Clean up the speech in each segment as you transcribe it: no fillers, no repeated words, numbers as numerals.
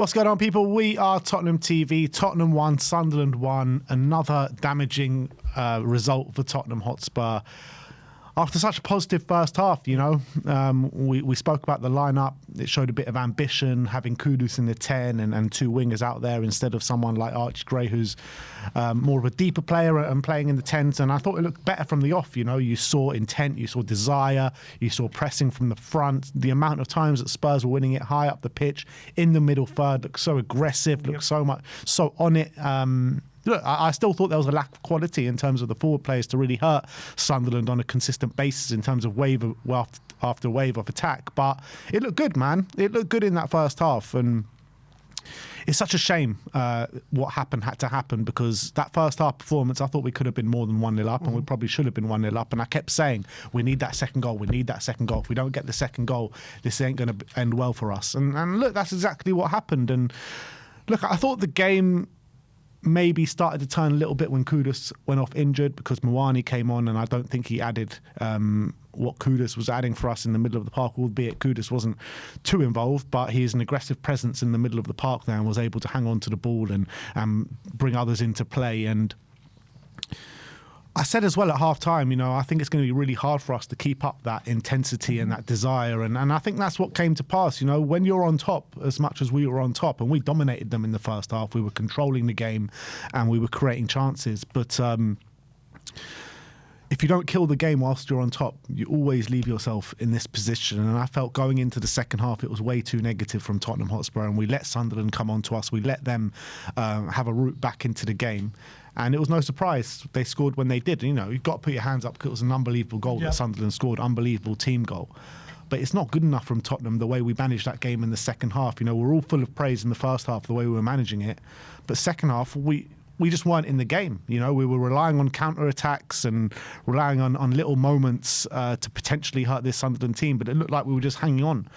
What's going on, people? We are Tottenham TV. Tottenham won, Sunderland won. Another damaging result for Tottenham Hotspur. After such a positive first half, you know, we spoke about the lineup. It showed a bit of ambition, having Kudus in the 10 and two wingers out there instead of someone like Archie Gray, who's more of a deeper player and playing in the 10s. And I thought it looked better from the off. You know, you saw intent, you saw desire, you saw pressing from the front. The amount of times that Spurs were winning it high up the pitch, in the middle third, looked so aggressive, looked so on it. Look, I still thought there was a lack of quality in terms of the forward players to really hurt Sunderland on a consistent basis in terms of wave after wave of attack. But it looked good, man. It looked good in that first half. And it's such a shame what had to happen, because that first half performance, I thought we could have been more than 1-0 up, and we probably should have been 1-0 up. And I kept saying, we need that second goal. We need that second goal. If we don't get the second goal, this ain't going to end well for us. And look, that's exactly what happened. And look, I thought the game maybe started to turn a little bit when Kudus went off injured, because Mwani came on, and I don't think he added what Kudus was adding for us in the middle of the park, albeit Kudus wasn't too involved, but he is an aggressive presence in the middle of the park there and was able to hang on to the ball and bring others into play. And I said as well at half-time, you know, I think it's going to be really hard for us to keep up that intensity and that desire. And I think that's what came to pass. You know, when you're on top as much as we were on top, and we dominated them in the first half, we were controlling the game and we were creating chances. But if you don't kill the game whilst you're on top, you always leave yourself in this position. And I felt going into the second half, it was way too negative from Tottenham Hotspur, and we let Sunderland come on to us. We let them have a route back into the game. And it was no surprise they scored when they did. You know, you've got to put your hands up, because it was an unbelievable goal that Sunderland scored, unbelievable team goal. But it's not good enough from Tottenham, the way we managed that game in the second half. You know, we're all full of praise in the first half, the way we were managing it. But second half, we just weren't in the game. You know, we were relying on counter-attacks and relying on little moments to potentially hurt this Sunderland team. But it looked like we were just hanging on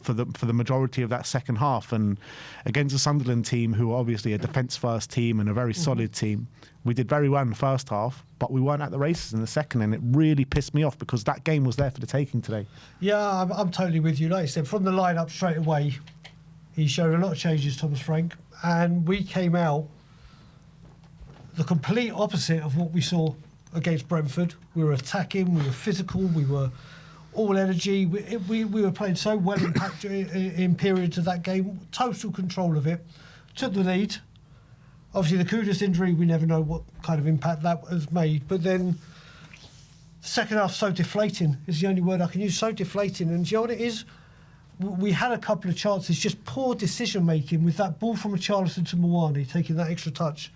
for the majority of that second half. And against a Sunderland team who are obviously a defence-first team and a very solid team, we did very well in the first half, but we weren't at the races in the second. And it really pissed me off, because that game was there for the taking today. Yeah, I'm totally with you. Like I said, from the line-up straight away, he showed a lot of changes, Thomas Frank. And we came out the complete opposite of what we saw against Brentford. We were attacking, we were physical, we were all energy. We were playing so well in periods of that game, total control of it, took the lead. Obviously the Kudus injury, we never know what kind of impact that has made, but then second half, so deflating is the only word I can use, so deflating. And do you know what it is? We had a couple of chances, just poor decision making with that ball from Richarlison to Mwani, taking that extra touch.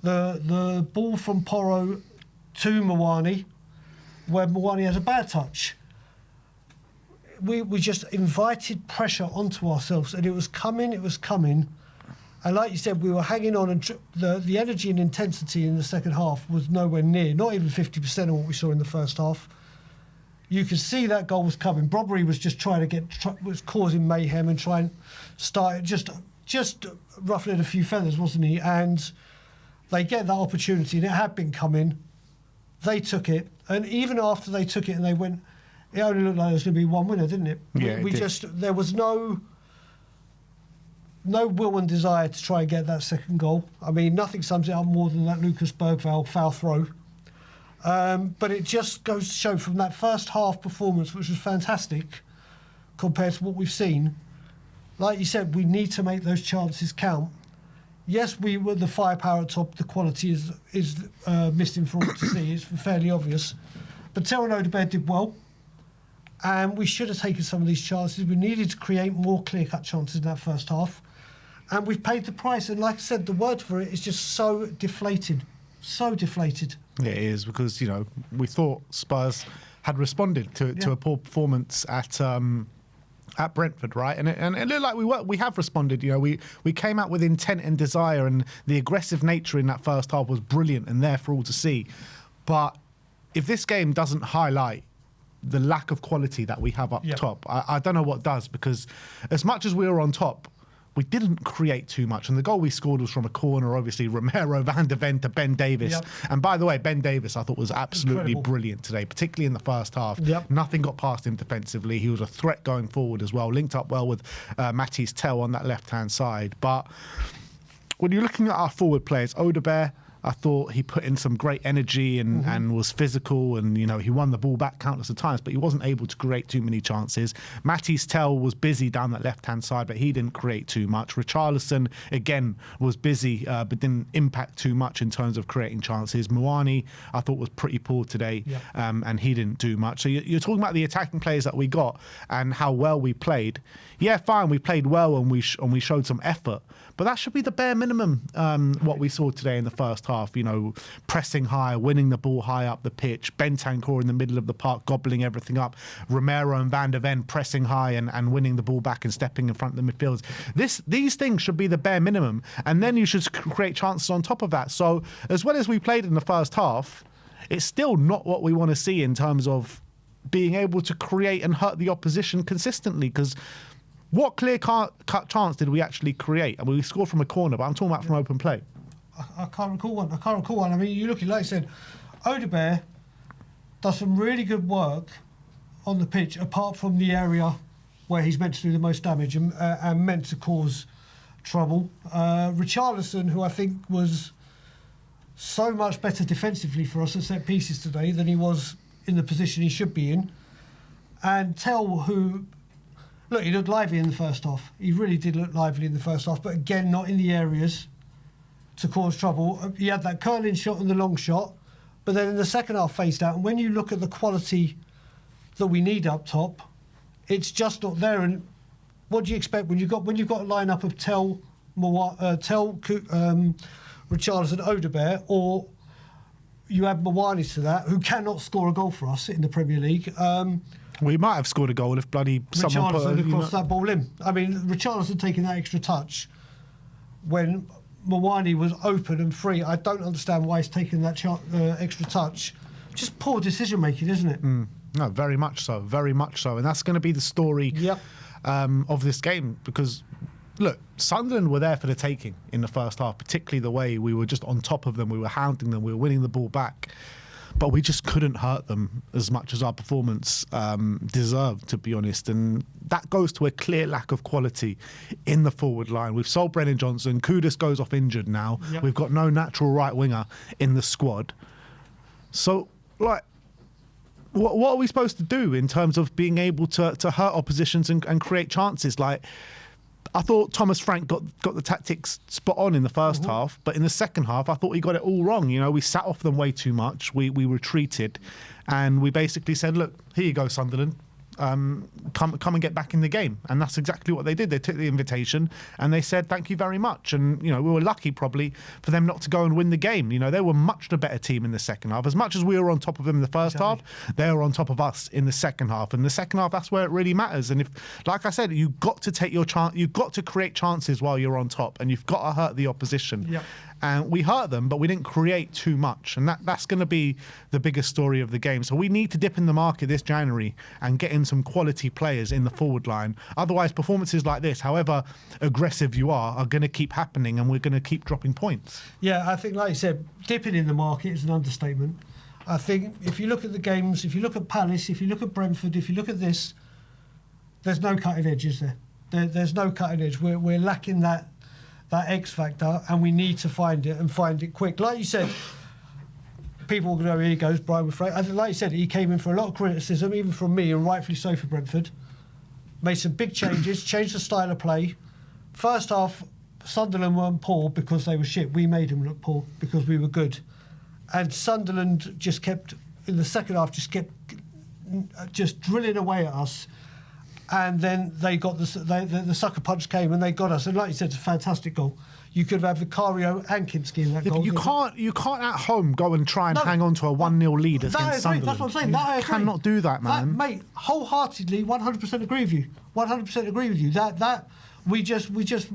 The ball from Porro to Mwani, where Mwani has a bad touch. We just invited pressure onto ourselves, and it was coming. And like you said, we were hanging on, and the energy and intensity in the second half was nowhere near, not even 50% of what we saw in the first half. You could see that goal was coming. Brobbery was just was causing mayhem and trying to start it, just ruffling a few feathers, wasn't he? And they get that opportunity, and it had been coming. They took it, and even after they took it and they went, it only looked like there was going to be one winner, didn't it? Yeah, there was no will and desire to try and get that second goal. I mean, nothing sums it up more than that Lucas Bergvall foul throw. But it just goes to show from that first half performance, which was fantastic compared to what we've seen. Like you said, we need to make those chances count. Yes, we were the firepower at top. The quality is missing for all to see. It's fairly obvious. But Terran Odebert did well, and we should have taken some of these chances. We needed to create more clear-cut chances in that first half, and we've paid the price. And like I said, the word for it is just so deflated. So deflated. Yeah, it is, because, you know, we thought Spurs had responded to a poor performance at Brentford, right? And it looked like we have responded. You know, we came out with intent and desire, and the aggressive nature in that first half was brilliant and there for all to see. But if this game doesn't highlight the lack of quality that we have up top, I don't know what does, because as much as we were on top, we didn't create too much. And the goal we scored was from a corner, obviously, Romero, Van de Ven to Ben Davis. Yep. And by the way, Ben Davis, I thought was absolutely Incredible. brilliant today, particularly in the first half. Yep. Nothing got past him defensively. He was a threat going forward as well, linked up well with Matisse Tell on that left-hand side. But when you're looking at our forward players, Odegaard, I thought he put in some great energy and was physical, and he won the ball back countless of times, but he wasn't able to create too many chances. Matisse Tell was busy down that left-hand side, but he didn't create too much. Richarlison, again, was busy, but didn't impact too much in terms of creating chances. Muani, I thought, was pretty poor today, and he didn't do much. So you're talking about the attacking players that we got and how well we played. Yeah, fine, we played well and we showed some effort, but that should be the bare minimum, what we saw today in the first half. Pressing high, winning the ball high up the pitch, Bentancur in the middle of the park, gobbling everything up, Romero and Van de Ven pressing high and winning the ball back and stepping in front of the midfielders. These things should be the bare minimum, and then you should create chances on top of that. So as well as we played in the first half, it's still not what we want to see in terms of being able to create and hurt the opposition consistently, because what clear-cut chance did we actually create? I mean, we scored from a corner, but I'm talking about from open play. I can't recall one. I mean, you look at, like I said, Odegaard does some really good work on the pitch, apart from the area where he's meant to do the most damage and meant to cause trouble. Richarlison, who I think was so much better defensively for us at set pieces today than he was in the position he should be in. And Tell, who, look, he looked lively in the first half. He really did look lively in the first half, but again, not in the areas to cause trouble. He had that curling shot and the long shot, but then in the second half phased out. And when you look at the quality that we need up top, it's just not there. And what do you expect when you've got a lineup of Tell, Richarlison, Odegaard, or you add Muani to that, who cannot score a goal for us in the Premier League? We might have scored a goal if someone put Richarlison crossed that ball in. I mean, Richarlison taking that extra touch when Muani was open and free. I don't understand why he's taking that extra touch. Just poor decision making, isn't it? No, very much so, and that's going to be the story of this game, because look, Sunderland were there for the taking in the first half, particularly the way we were just on top of them, we were hounding them, we were winning the ball back, but we just couldn't hurt them as much as our performance deserved, to be honest. And that goes to a clear lack of quality in the forward line. We've sold Brennan Johnson. Kudus goes off injured now. Yep. We've got no natural right winger in the squad. So, like, what are we supposed to do in terms of being able to hurt oppositions and create chances? Like, I thought Thomas Frank got the tactics spot on in the first half, but in the second half, I thought he got it all wrong. We sat off them way too much. We retreated, and we basically said, look, here you go, Sunderland. Come and get back in the game. And that's exactly what they did. They took the invitation and they said thank you very much. And we were lucky probably for them not to go and win the game. They were much the better team in the second half. As much as we were on top of them in the first half, they were on top of us in the second half. And the second half, that's where it really matters. And if, like I said, you've got to take your chance, you've got to create chances while you're on top, and you've got to hurt the opposition. Yep. And we hurt them, but we didn't create too much. And that's going to be the biggest story of the game. So we need to dip in the market this January and get in some quality players in the forward line. Otherwise, performances like this, however aggressive you are going to keep happening, and we're going to keep dropping points. Yeah, I think, like you said, dipping in the market is an understatement. I think if you look at the games, if you look at Palace, if you look at Brentford, if you look at this, there's no cutting edge, is there? There's no cutting edge. We're lacking that X factor, and we need to find it and find it quick. Like you said, people will go, here he goes, Brian with Frank. Like you said, he came in for a lot of criticism, even from me, and rightfully so for Brentford. Made some big changes, changed the style of play. First half, Sunderland weren't poor because they were shit. We made them look poor because we were good. And Sunderland just kept, in the second half, just drilling away at us. And then they got the sucker punch came and they got us. And like you said, it's a fantastic goal. You could have had Vicario and Kinski in that goal. You can't at home go and try and hang on to a 1-0 lead against Sunderland. That's what I'm saying. You cannot do that, man. Mate, wholeheartedly, 100% agree with you. 100% agree with you. That we just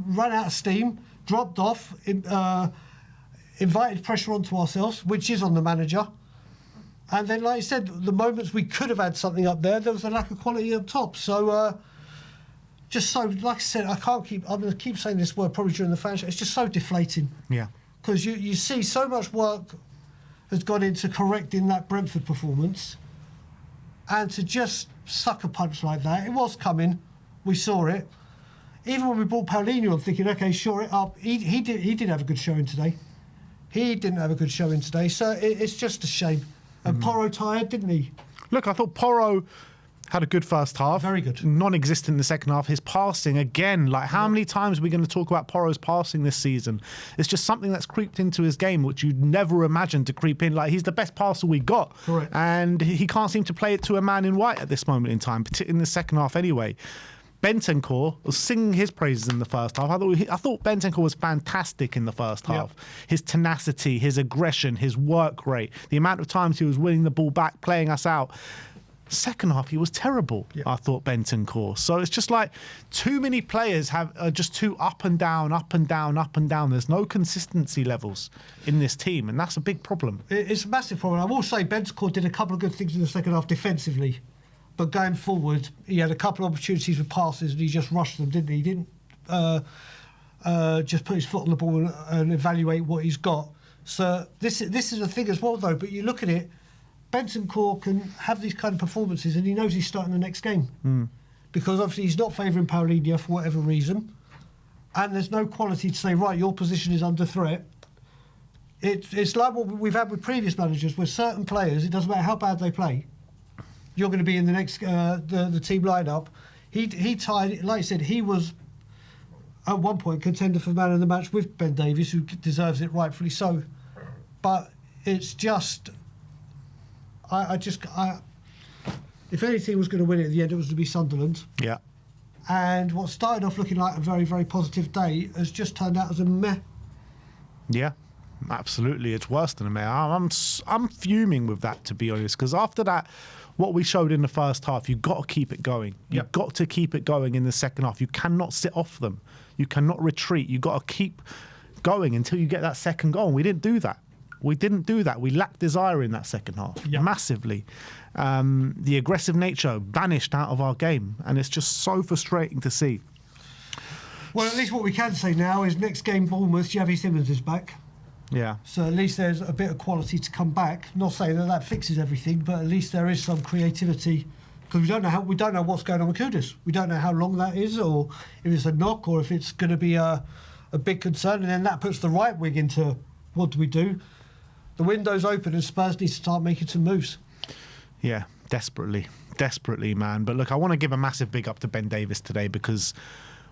ran out of steam, dropped off, invited pressure onto ourselves, which is on the manager. And then, like I said, the moments we could have had something up there was a lack of quality up top. So, just so, like I said, I'm going to keep saying this word probably during the fan show. It's just so deflating. Yeah. Because you see so much work has gone into correcting that Brentford performance, and to just suck a punch like that, it was coming. We saw it. Even when we brought Paulinho, I'm thinking, okay, shore it up. He did have a good showing today. He didn't have a good showing today, so it's just a shame. And Porro tired, didn't he? Look, I thought Porro had a good first half. Very good. Non-existent in the second half. His passing, again, like how many times are we going to talk about Porro's passing this season? It's just something that's creeped into his game, which you'd never imagine to creep in. Like, he's the best passer we got. Correct. And he can't seem to play it to a man in white at this moment in time, particularly in the second half anyway. Bentancur was singing his praises in the first half. I thought Bentancur was fantastic in the first half. His tenacity, his aggression, his work rate, the amount of times he was winning the ball back, playing us out. Second half, he was terrible, I thought, Bentancur. So it's just like too many players are just too up and down, up and down, up and down. There's no consistency levels in this team, and that's a big problem. It's a massive problem. I will say Bentancur did a couple of good things in the second half defensively, but going forward, he had a couple of opportunities with passes and he just rushed them, didn't he? He didn't just put his foot on the ball and evaluate what he's got. So this is a thing as well, though, but you look at it, Bentancur can have these kind of performances and he knows he's starting the next game. Because obviously he's not favouring Paulinho for whatever reason, and there's no quality to say, right, your position is under threat. It's like what we've had with previous managers, where certain players, it doesn't matter how bad they play, you're going to be in the next the team lineup. He tied, like I said, he was at one point contender for man of the match with Ben Davies, who deserves it rightfully so. But it's just, if any team was going to win it at the end, it was to be Sunderland. Yeah. And what started off looking like a very, very positive day has just turned out as a meh. Yeah, absolutely. It's worse than a meh. I'm fuming with that, to be honest, because after that, what we showed in the first half, you've got to keep it going. You've got to keep it going in the second half. You cannot sit off them. You cannot retreat. You've got to keep going until you get that second goal. And we didn't do that. We lacked desire in that second half, massively. The aggressive nature vanished out of our game, and it's just so frustrating to see. Well, at least what we can say now is next game, Bournemouth, Xavi Simons is back. Yeah. So at least there's a bit of quality to come back. Not saying that fixes everything, but at least there is some creativity, because we don't know what's going on with Kudus. We don't know how long that is, or if it's a knock, or if it's going to be a big concern, and then that puts the right wing into what do we do? The window's open and Spurs need to start making some moves. Yeah, desperately, man. But look, I want to give a massive big up to Ben Davies today, because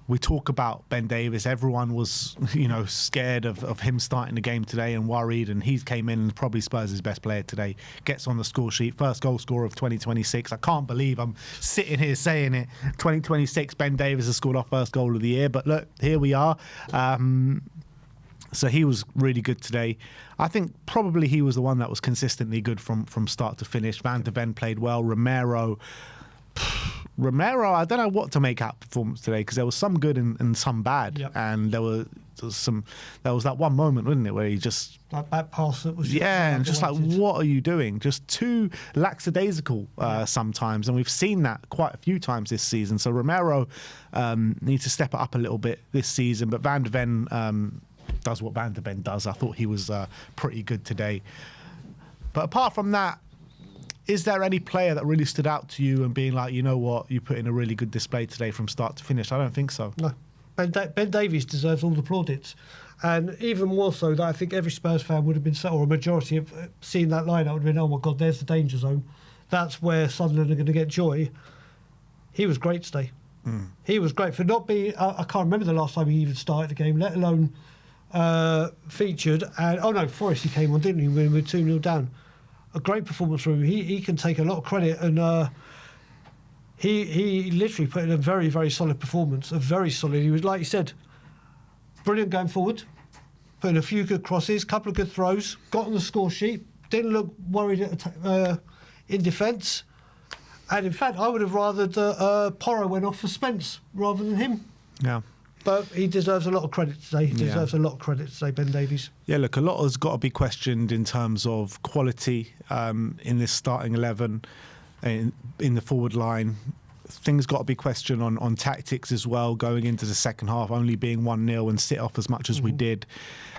we talk about Ben Davies. Everyone was, scared of him starting the game today and worried, and he came in and probably Spurs' best player today. Gets on the score sheet, first goal scorer of 2026. I can't believe I'm sitting here saying it. 2026, Ben Davies has scored our first goal of the year. But look, here we are. So he was really good today. I think probably he was the one that was consistently good from start to finish. Van de Ven played well. Romero, I don't know what to make out performance today, because there was some good and some bad. Yep. And there was that one moment, wasn't it, where he just that back pass that was and just like, what are you doing? Just too lackadaisical sometimes, and we've seen that quite a few times this season. So Romero needs to step it up a little bit this season, but Van de Ven does what Van de Ven does. I thought he was pretty good today. But apart from that, is there any player that really stood out to you and being like, you know what, you put in a really good display today from start to finish? I don't think so. No. Ben Davies deserves all the plaudits. And even more so that I think every Spurs fan would have been, or a majority of seeing that line, I would have been, oh my God, there's the danger zone. That's where Sunderland are going to get joy. He was great today. He was great for not being, I can't remember the last time he even started the game, let alone featured. And Forest, he came on, didn't he, when we were 2-0 down. A great performance from him. He can take a lot of credit, and he literally put in a very, very solid performance. Very solid. He was, like you said, brilliant going forward, put in a few good crosses, couple of good throws, got on the score sheet, didn't look worried in defence. And in fact, I would have rathered Porro went off for Spence rather than him. Yeah. But he deserves a lot of credit today. He deserves a lot of credit today, Ben Davies. Yeah, look, a lot has got to be questioned in terms of quality in this starting 11, in the forward line. things got to be questioned on tactics as well, going into the second half, only being 1-0 and sit off as much as we did.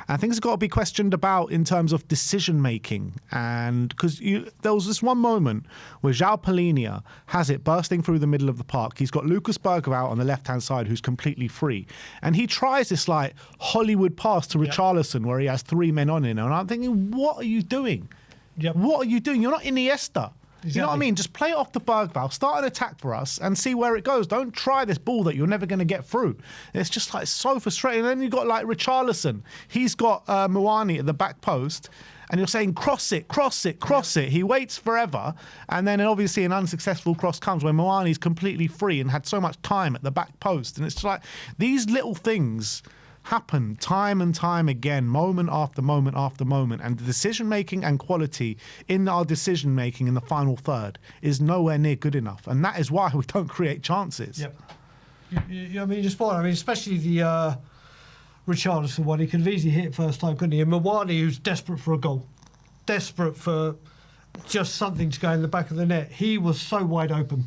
And things have got to be questioned about in terms of decision making. And because there was this one moment where João Palhinha has it bursting through the middle of the park. He's got Lucas Berger out on the left-hand side who's completely free. And he tries this like Hollywood pass to Richarlison where he has 3 men on him. And I'm thinking, what are you doing? What are you doing? You're not Iniesta. You know what I mean? Just play it off the Bergvall, start an attack for us and see where it goes. Don't try this ball that you're never going to get through. It's just like so frustrating. And then you've got like Richarlison. He's got Muani at the back post and you're saying cross it, cross it, cross it. He waits forever and then obviously an unsuccessful cross comes when Muani's completely free and had so much time at the back post. And it's like these little things happen time and time again, moment after moment after moment, and the decision making and quality in our decision making in the final third is nowhere near good enough, and that is why we don't create chances. Yep. I mean, you're spot on. I mean, especially the Richarlison one, he could have easily hit it first time, couldn't he? And Muani, who's desperate for a goal, desperate for just something to go in the back of the net. He was so wide open.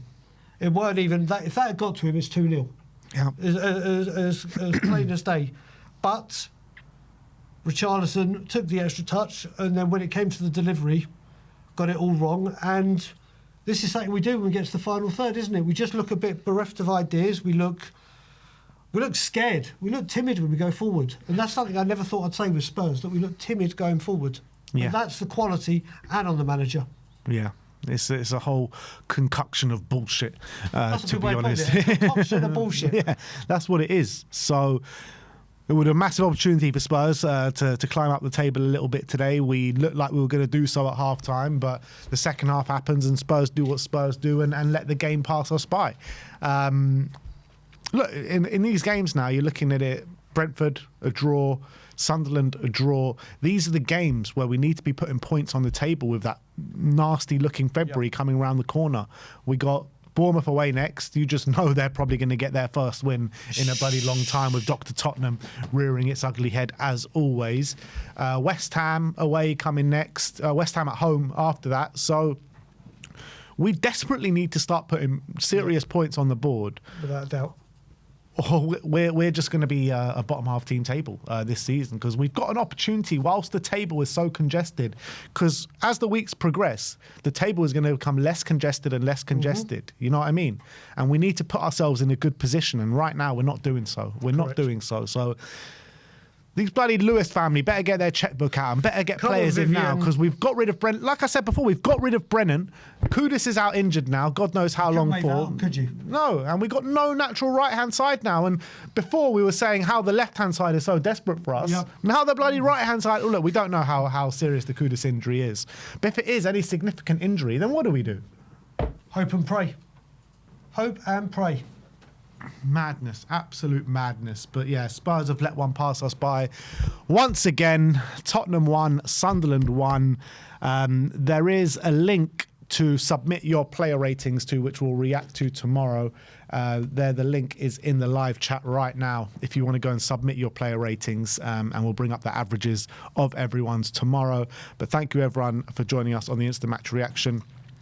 It weren't even that. If that had got to him, it's 2-0. Yeah. As plain as day. But Richarlison took the extra touch, and then when it came to the delivery, got it all wrong. And this is something we do when we get to the final third, isn't it? We just look a bit bereft of ideas. We look scared. We look timid when we go forward. And that's something I never thought I'd say with Spurs, that we look timid going forward. Yeah. And that's the quality and on the manager. Yeah. It's a whole concoction of bullshit, to be honest. A concoction of bullshit. Yeah, that's what it is. So it was a massive opportunity for Spurs to climb up the table a little bit today. We looked like we were going to do so at half-time, but the second half happens and Spurs do what Spurs do and let the game pass us by. Look, in these games now, you're looking at it, Brentford, a draw, Sunderland, a draw. These are the games where we need to be putting points on the table with that nasty-looking February coming around the corner. We got Bournemouth away next. You just know they're probably going to get their first win in a bloody long time with Dr. Tottenham rearing its ugly head as always. West Ham away coming next. West Ham at home after that. So we desperately need to start putting serious points on the board. Without a doubt. Or we're just going to be a bottom half team table this season, because we've got an opportunity whilst the table is so congested, because as the weeks progress the table is going to become less congested and less congested. You know what I mean? And we need to put ourselves in a good position, and right now we're not doing so. Not doing so. So these bloody Lewis family better get their checkbook out and better get players in now, because we've got rid of Brennan. Like I said before, we've got rid of Brennan. Kudus is out injured now. God knows how long for. Could you? No, and we've got no natural right-hand side now. And before we were saying how the left-hand side is so desperate for us. Yep. Now the bloody right-hand side, look, we don't know how serious the Kudus injury is. But if it is any significant injury, then what do we do? Hope and pray. Hope and pray. Madness, absolute madness. But yeah, Spurs have let one pass us by. Once again, Tottenham won, Sunderland won. There is a link to submit your player ratings to, which we'll react to tomorrow. The link is in the live chat right now if you want to go and submit your player ratings, and we'll bring up the averages of everyone's tomorrow. But thank you everyone for joining us on the Instant Match Reaction.